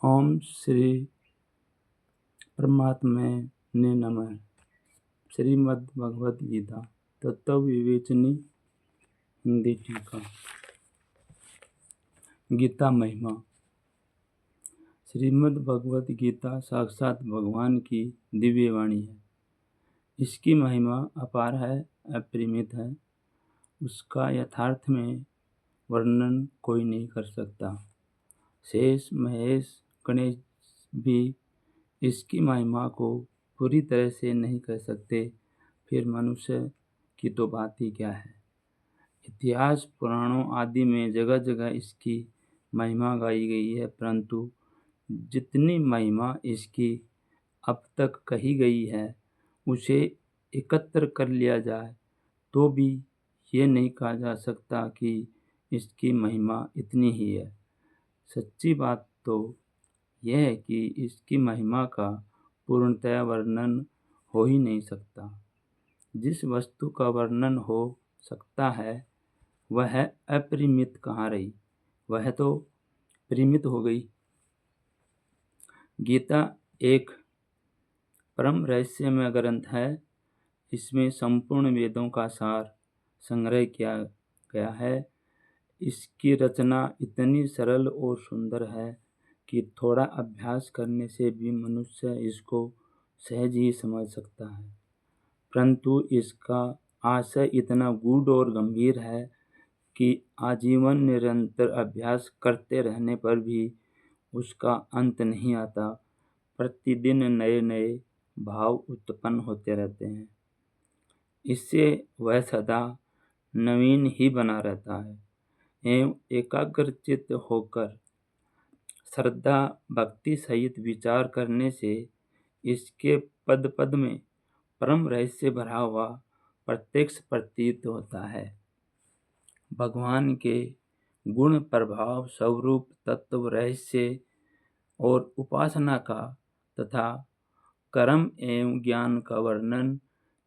ओम श्री परमात्मा ने नमः। श्रीमद् भगवद गीता तत्व विवेचनी हिंदी टीका। गीता महिमा। श्रीमद् भगवद गीता साक्षात भगवान की दिव्य वाणी है। इसकी महिमा अपार है, अपरिमित है। उसका यथार्थ में वर्णन कोई नहीं कर सकता। शेष महेश गणेश भी इसकी महिमा को पूरी तरह से नहीं कह सकते, फिर मनुष्य की तो बात ही क्या है। इतिहास पुराणों आदि में जगह जगह इसकी महिमा गाई गई है, परंतु जितनी महिमा इसकी अब तक कही गई है उसे एकत्र कर लिया जाए तो भी ये नहीं कहा जा सकता कि इसकी महिमा इतनी ही है। सच्ची बात तो यह है कि इसकी महिमा का पूर्णतया वर्णन हो ही नहीं सकता। जिस वस्तु का वर्णन हो सकता है वह अपरिमित कहाँ रही, वह तो परिमित हो गई। गीता एक परम रहस्यमय ग्रंथ है। इसमें संपूर्ण वेदों का सार संग्रह किया गया है। इसकी रचना इतनी सरल और सुंदर है कि थोड़ा अभ्यास करने से भी मनुष्य इसको सहज ही समझ सकता है, परंतु इसका आशय इतना गूढ़ और गंभीर है कि आजीवन निरंतर अभ्यास करते रहने पर भी उसका अंत नहीं आता। प्रतिदिन नए नए भाव उत्पन्न होते रहते हैं। इससे वह सदा नवीन ही बना रहता है एवं एकाग्रचित्त होकर श्रद्धा भक्ति सहित विचार करने से इसके पद पद में परम रहस्य भरा हुआ प्रत्यक्ष प्रतीत होता है। भगवान के गुण प्रभाव स्वरूप तत्व रहस्य और उपासना का तथा कर्म एवं ज्ञान का वर्णन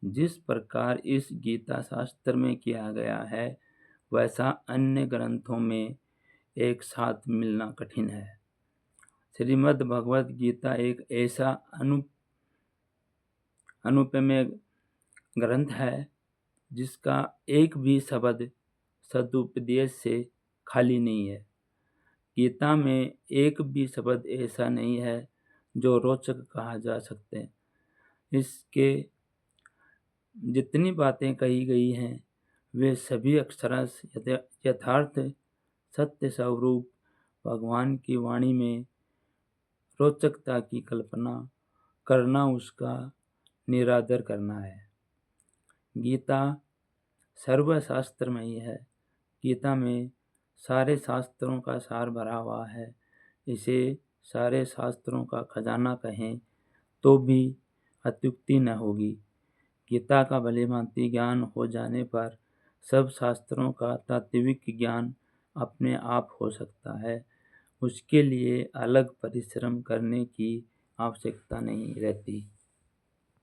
जिस प्रकार इस गीता शास्त्र में किया गया है वैसा अन्य ग्रंथों में एक साथ मिलना कठिन है। श्रीमद् भगवद गीता एक ऐसा अनुपमेय ग्रंथ है जिसका एक भी शब्द सदुपदेश से खाली नहीं है। गीता में एक भी शब्द ऐसा नहीं है जो रोचक कहा जा सकते हैं। इसके जितनी बातें कही गई हैं वे सभी अक्षरश यथार्थ सत्य स्वरूप भगवान की वाणी में रोचकता की कल्पना करना उसका निरादर करना है। गीता सर्वशास्त्रमयी है। गीता में सारे शास्त्रों का सार भरा हुआ है। इसे सारे शास्त्रों का खजाना कहें तो भी अत्युक्ति न होगी। गीता का भलीभांति ज्ञान हो जाने पर सब शास्त्रों का तात्विक ज्ञान अपने आप हो सकता है। उसके लिए अलग परिश्रम करने की आवश्यकता नहीं रहती।